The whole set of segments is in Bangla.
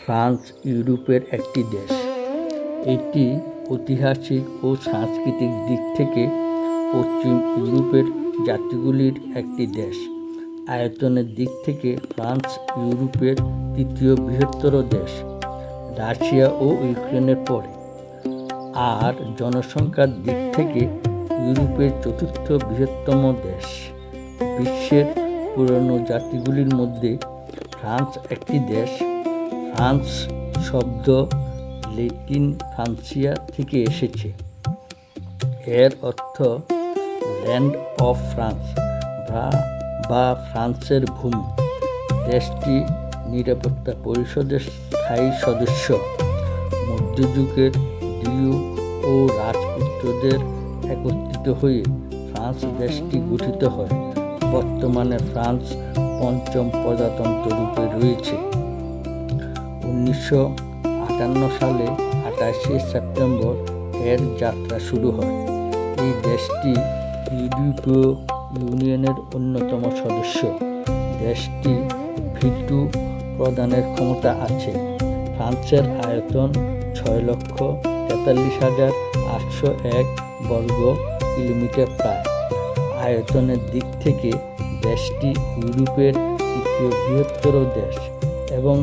ফ্রান্স ইউরোপের একটি দেশ। এটি ঐতিহাসিক ও সাংস্কৃতিক দিক থেকে পশ্চিম ইউরোপের জাতিগুলির একটি দেশ। আয়তনের দিক থেকে ফ্রান্স ইউরোপের তৃতীয় বৃহত্তর দেশ, রাশিয়া ও ইউক্রেনের পরে। আর জনসংখ্যার দিক থেকে ইউরোপের চতুর্থ বৃহত্তম দেশ। বিশ্বের পুরনো জাতিগুলির মধ্যে ফ্রান্স একটি দেশ। ফ্রান্স শব্দ ল্যাটিন ফ্রান্সিয়া থেকে এসেছে। এর অর্থ ল্যান্ড অফ ফ্রান্স বা ফ্রান্সের ভূমি। দেশটি নিরাপত্তা পরিষদের স্থায়ী সদস্য। মধ্যযুগের ডিউ ও রাজপুত্রদের একত্রিত হয়ে ফ্রান্স দেশটি গঠিত হয়। বর্তমানে ফ্রান্স পঞ্চম প্রজাতন্ত্র রূপে রয়েছে। 1958 সালে 28 সেপ্টেম্বর এর যাত্রা শুরু হয়। এই দেশটি ইউরোপীয় ইউনিয়নের অন্যতম সদস্য। দেশটি ভিটো প্রদানের ক্ষমতা আছে। ফ্রান্সের আয়তন 6,43,801 বর্গ কিলোমিটার প্রায়। আয়তনের দিক থেকে দেশটি ইউরোপের তৃতীয় বৃহত্তর দেশ এবং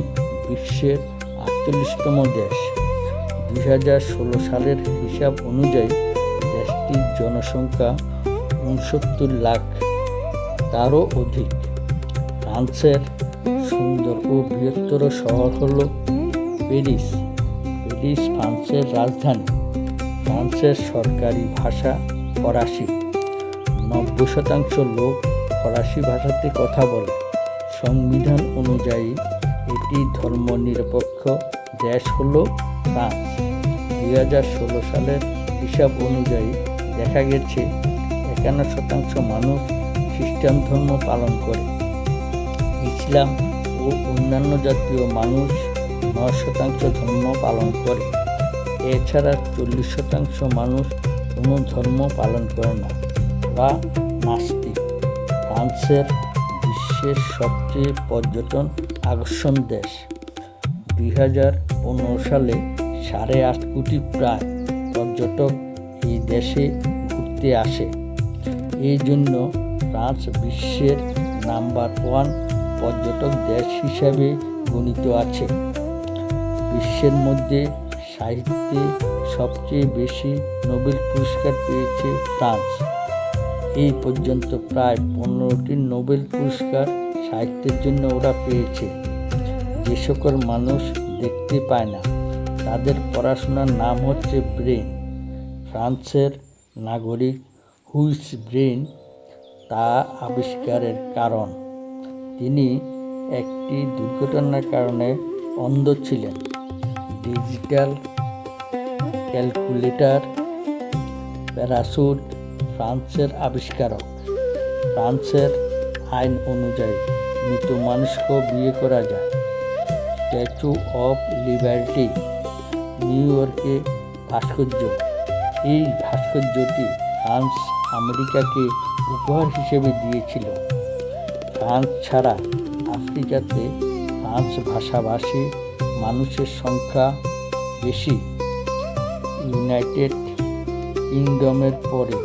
বিশ্বের 48তম দেশ। 2016 সালের হিসাব অনুযায়ী দেশটির জনসংখ্যা 69 লাখ, তারও অধিক। ফ্রান্সের সুন্দর ও বৃহত্তর শহর হল প্যারিস। প্যারিস ফ্রান্সের রাজধানী। ফ্রান্সের সরকারি ভাষা ফরাসি। 90% লোক ফরাসি ভাষাতে কথা বলে। সংবিধান অনুযায়ী এটি ধর্মনিরপেক্ষ দেশ হল ফ্রান্স। 2016 সালের হিসাব অনুযায়ী দেখা গেছে 51% মানুষ খ্রিস্টান ধর্ম পালন করে। ইসলাম ও অন্যান্য জাতীয় মানুষ 9% ধর্ম পালন করে। এছাড়া 40% মানুষ কোনো ধর্ম পালন করে না বা নাস্তিক। ফ্রান্সের বিশ্বের সবচেয়ে পর্যটন আকর্ষণ দেশ। 2015 সালে 8.5 কোটি প্রায় পর্যটক এই দেশে ঘুরতে আসে। এই জন্য ফ্রান্স বিশ্বের নাম্বার 1 পর্যটক দেশ হিসাবে গণিত আছে। বিশ্বের মধ্যে সাহিত্যে সবচেয়ে বেশি নোবেল পুরস্কার পেয়েছে ফ্রান্স। এই পর্যন্ত প্রায় 15টি নোবেল পুরস্কার সাহিত্যের জন্য ওরা পেয়েছে। যে সকল মানুষ দেখতে পায় না তাদের পড়াশোনার নাম হচ্ছে ব্রেন। ফ্রান্সের নাগরিক হুইস ব্রেন তা আবিষ্কারের কারণ। তিনি একটি দুর্ঘটনার কারণে অন্ধ ছিলেন। ডিজিটাল ক্যালকুলেটর প্যারাসুট ফ্রান্সের আবিষ্কারক। ফ্রান্সের আইন অনুযায়ী মৃত মানুষকেও বিয়ে করা যায়। স্ট্যাচু অফ লিবার্টি নিউ ইয়র্কে ভাস্কর্য। এই ভাস্কর্যটি ফ্রান্স আমেরিকাকে উপহার হিসেবে দিয়েছিল। ফ্রান্স ছাড়া আফ্রিকাতে ফ্রান্স ভাষাভাষী মানুষের সংখ্যা বেশি। ইউনাইটেড কিংডমের পরে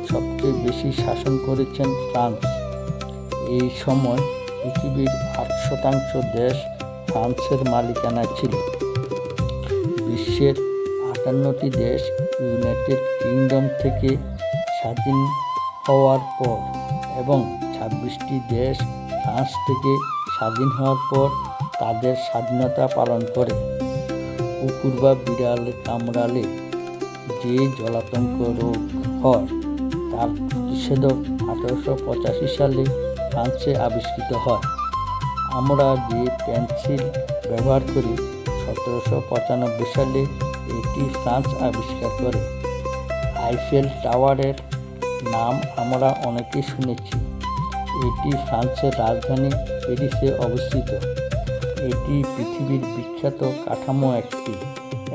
সবচেয়ে বেশি শাসন করেছেন ফ্রান্স। এই সময় পৃথিবীর 8% দেশ ফ্রান্সের মালিকানা ছিল। বিশ্বের 58টি দেশ ইউনাইটেড কিংডম থেকে স্বাধীন হওয়ার পর এবং 26টি দেশ ফ্রান্স থেকে স্বাধীন হওয়ার পর তাদের স্বাধীনতা পালন করে। কুকুর বা বিড়ালে কামড়ালে যে জলাতঙ্ক রোগ হয় তার প্রতিষেধক 1885 সালে ফ্রান্সে আবিষ্কৃত হয়। আমরা যে পেন্সিল ব্যবহার করি 1795 সালে এটি ফ্রান্স আবিষ্কার করে। আইফেল টাওয়ারের নাম আমরা অনেকেই শুনেছি। এটি ফ্রান্সের রাজধানী প্যারিসে অবস্থিত। এটি পৃথিবীর বিখ্যাত কাঠামো একটি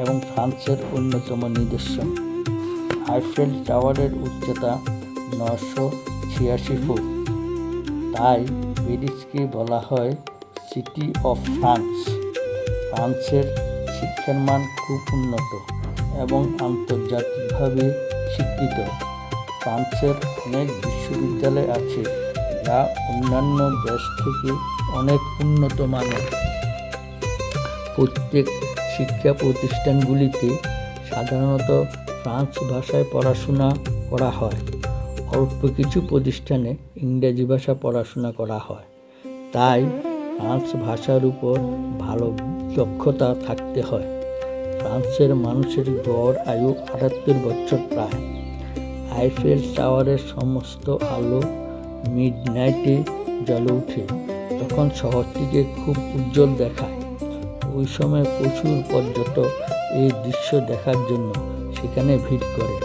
এবং ফ্রান্সের অন্যতম নিদর্শন। আইফেল টাওয়ারের উচ্চতা 986 ফুট। তাই প্যারিসকে বলা হয় সিটি অফ ফ্রান্স। ফ্রান্সের শিক্ষার মান খুব উন্নত এবং আন্তর্জাতিকভাবে স্বীকৃত। ফ্রান্সের অনেক বিশ্ববিদ্যালয় আছে যা অন্যান্য দেশ থেকে অনেক উন্নত মানের। প্রত্যেক শিক্ষা প্রতিষ্ঠানগুলিতে সাধারণত ফ্রান্স ভাষায় পড়াশোনা করা হয়। অল্প কিছু প্রতিষ্ঠানে ইংরেজি ভাষা পড়াশোনা করা হয়। তাই ফ্রান্স ভাষার উপর ভালো দক্ষতা থাকতে হয়। ফ্রান্সের মানুষের গড় আয়ু ৭৮ বছর প্রায়। আইফেল টাওয়ারের সমস্ত আলো মিডনাইটে জ্বলে ওঠে, তখন শহরটিকে খুব উজ্জ্বল দেখায়। ওই সময় প্রচুর পর্যটক এই দৃশ্য দেখার জন্য সেখানে ভিড় করে।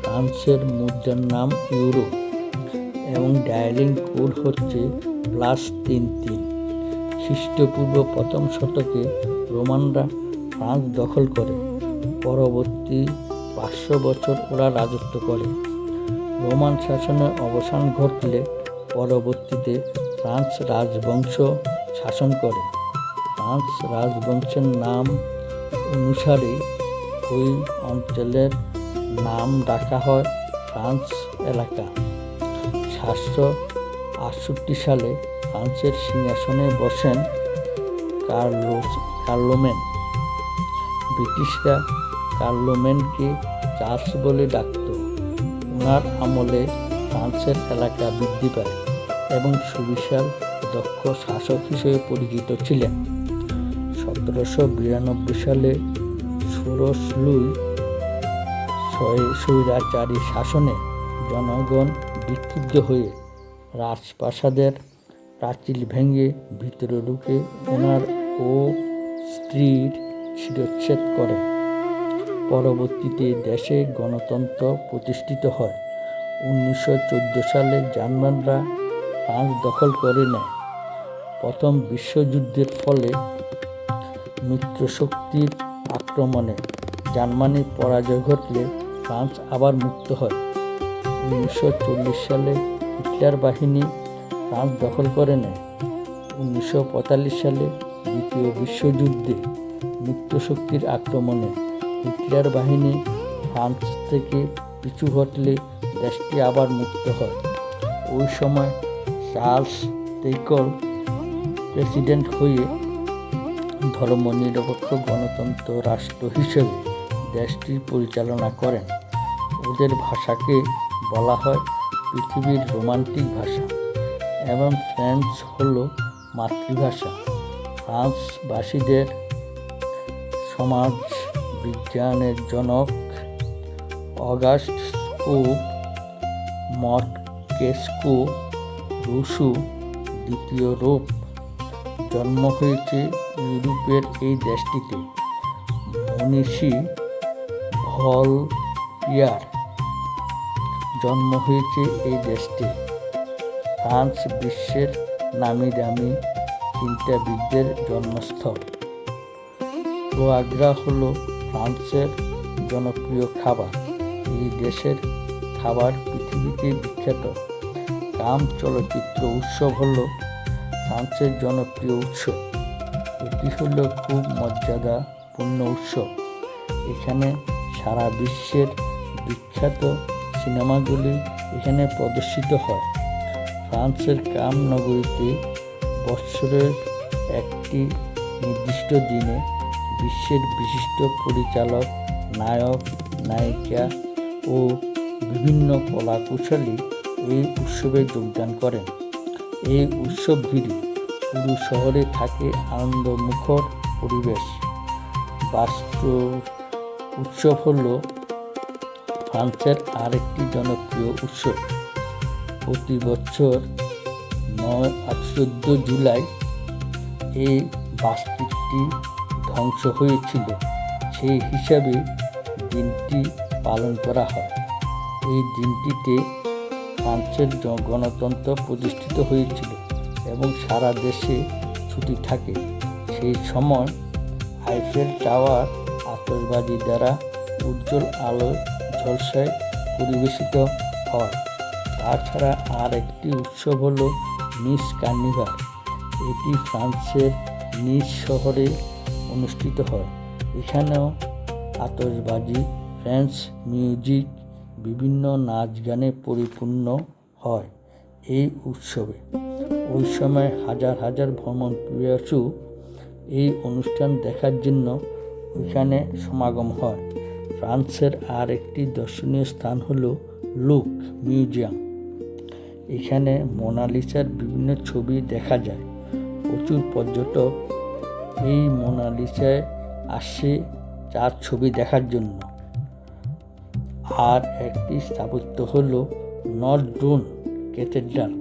ফ্রান্সের মুদ্রার নাম ইউরো এবং ডায়ালিং কোড হচ্ছে +33। খ্রিস্টপূর্ব প্রথম শতকে রোমানরা ফ্রান্স দখল করে। পরবর্তী ৫০০ বছর ওরা রাজত্ব করে। রোমান শাসনের অবসান ঘটলে পরবর্তীতে ফ্রান্স রাজবংশ শাসন করে। ফ্রান্স রাজবংশের নাম অনুসারে ওই অঞ্চলের নাম রাখা হয় ফ্রান্স এলাকা। ৭৬৮ সালে ফ্রান্সের সিংহাসনে বসেন কার্লোমেন। ব্রিটিশরা কার্লোমেনকে চার্লস বলে ডাকত। ওনার আমলে ফ্রান্সের এলাকা বৃদ্ধি পায় এবং সুবিশাল দক্ষ শাসক হিসেবে পরিচিত ছিলেন। ১৭৯২ সালে ষোড়শ লুই স্বৈরাচারী শাসনে জনগণ বিক্ষুব্ধ হয়ে রাজপ্রাসাদের প্রাচীর ভেঙে ভিতরে ঢুকে ওনার ও স্ত্রীর শিরচ্ছেদ করে। পরবর্তীতে দেশে গণতন্ত্র প্রতিষ্ঠিত হয়। ১৯১৪ সালে জার্মানরা ফ্রান্স দখল করে নেয়। প্রথম বিশ্বযুদ্ধের ফলে মিত্রশক্তির আক্রমণে জার্মানির পরাজয় ঘটলে ফ্রান্স আবার মুক্ত হয়। ১৯৪০ সালে হিটলার বাহিনী ফ্রান্স দখল করে নেয়। ১৯৪৫ সালে দ্বিতীয় বিশ্বযুদ্ধে মিত্রশক্তির আক্রমণে হিটলার বাহিনী ফ্রান্স থেকে পিছু হটলে দেশটি আবার মুক্ত হয়। ওই সময় চার্লস টেইকল প্রেসিডেন্ট হয়ে ধর্মনিরপেক্ষ গণতন্ত্র রাষ্ট্র হিসেবে দেশটি পরিচালনা করেন। ওদের ভাষাকে বলা হয় পৃথিবীর রোমান্টিক ভাষা এবং ফ্রেঞ্চ হলো মাতৃভাষা। ফ্রান্সবাসীদের সমাজ বিজ্ঞানের জনক অগাস্ট মন্টেস্ক্যু রুসো দ্বিতীয় রূপ জন্ম হয়েছে ইউরোপের এই দেশটিতে। মনীষী ভলপিয়ার জন্ম হয়েছে এই দেশটি। ফ্রান্স বিশ্বের নামি দামি চিন্তাবিদদের জন্মস্থল। ফোয়াগ্রা হলো ফ্রান্সের জনপ্রিয় খাবার। এই দেশের খাবার পৃথিবীতে বিখ্যাত। কান চলচ্চিত্র উৎসব হলো ফ্রান্সের জনপ্রিয় উৎসব। এটি হলো খুব মর্যাদাপূর্ণ উৎসব। এখানে সারা বিশ্বের বিখ্যাত সিনেমাগুলি এখানে প্রদর্শিত হয়। ফ্রান্সের কান নগরীতে বৎসরের একটি নির্দিষ্ট দিনে বিশ্বের বিশিষ্ট পরিচালক, নায়ক, নায়িকা ও বিভিন্ন কলাকুশলী এই উৎসবে যোগদান করেন। এই উৎসব ঘিরে পুরো শহরে থাকে আনন্দমুখর পরিবেশ। উৎসব হল ফ্রান্সের আরেকটি জনপ্রিয় উৎসব। প্রতি বছর 14 জুলাই এই বাস্তিকটি ধ্বংস হয়েছিল, সেই হিসাবে দিনটি পালন করা হয়। এই দিনটিতে ফ্রান্সের গণতন্ত্র প্রতিষ্ঠিত হয়েছিল এবং সারা দেশে ছুটি থাকে। সেই সময় আইফেল টাওয়ার আতশবাজি দ্বারা উজ্জ্বল আলো ঝলসায় পরিবেশিত হয়। তাছাড়া আর একটি উৎসব হলো নিস কার্নিভাল। এটি ফ্রান্সের নিস শহরে অনুষ্ঠিত হয়। এখানেও আতশবাজি, ফ্রেঞ্চ মিউজিক, বিভিন্ন নাচ গানে পরিপূর্ণ হয় এই উৎসবে। ওই সময় হাজার হাজার ভ্রমণ পিপাসু এই অনুষ্ঠান দেখার জন্য এখানে সমাগম হয়। ফ্রান্সের আর একটি দর্শনীয় স্থান হলো লুভর মিউজিয়াম। এখানে মোনালিসার বিভিন্ন ছবি দেখা যায়। প্রচুর পর্যটক এই মোনালিসায় আসে তার ছবি দেখার জন্য। আর একটি স্থাপত্য হলো নটর ডেম ক্যাথেড্রাল।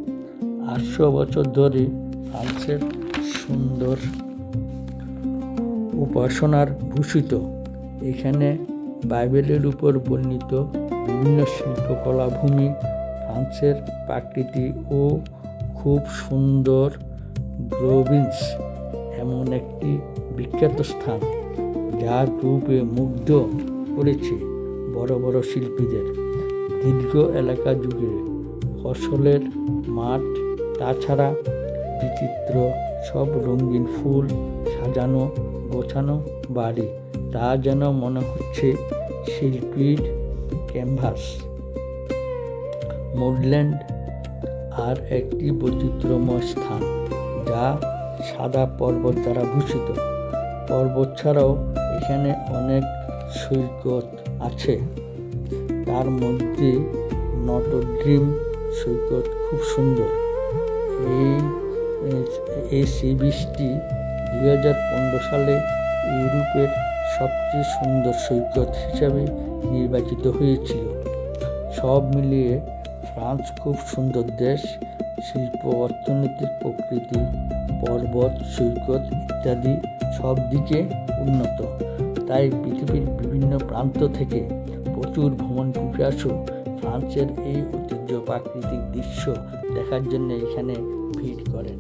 800 বছর ধরে ফ্রান্সের সুন্দর উপাসনার ভূষিত। এখানে বাইবেলের উপর বর্ণিত বিভিন্ন শিল্পকলা ভূমি, ফ্রান্সের প্রাকৃতি ও খুব সুন্দর গ্রোভিন্স এমন একটি বিখ্যাত স্থান, যার রূপে মুগ্ধ করেছে বড় বড় শিল্পীদের। দীর্ঘ এলাকা জুড়ে ফসলের মাঠ, তাছাড়া বিচিত্র সব রঙিন ফুল, সাজানো গোছানো বাড়ি, তা যেন মনে হচ্ছে শিল্পীর ক্যানভাস। মোডল্যান্ড আর একটি বৈচিত্র্যময় স্থান, যা সাদা পর্বত দ্বারা ভূষিত। পর্বত ছাড়াও এখানে অনেক সৈকত আছে। তার মধ্যে নটর ডেম সৈকত খুব সুন্দর। এই সি বিচটি 2015 সালে ইউরোপের সবচেয়ে সুন্দর সৈকত হিসাবে নির্বাচিত হয়েছিল। সব মিলিয়ে ফ্রান্স খুব সুন্দর দেশ। শিল্প, অর্থনীতির, প্রকৃতি, পর্বত, সৈকত ইত্যাদি সব দিকে উন্নত। তাই পৃথিবীর বিভিন্ন প্রান্ত থেকে প্রচুর ভ্রমণ পিপাসু ফ্রান্সের এই ঐতিহ্য প্রাকৃতিক দৃশ্য দেখার জন্য এখানে ভিড় করেন।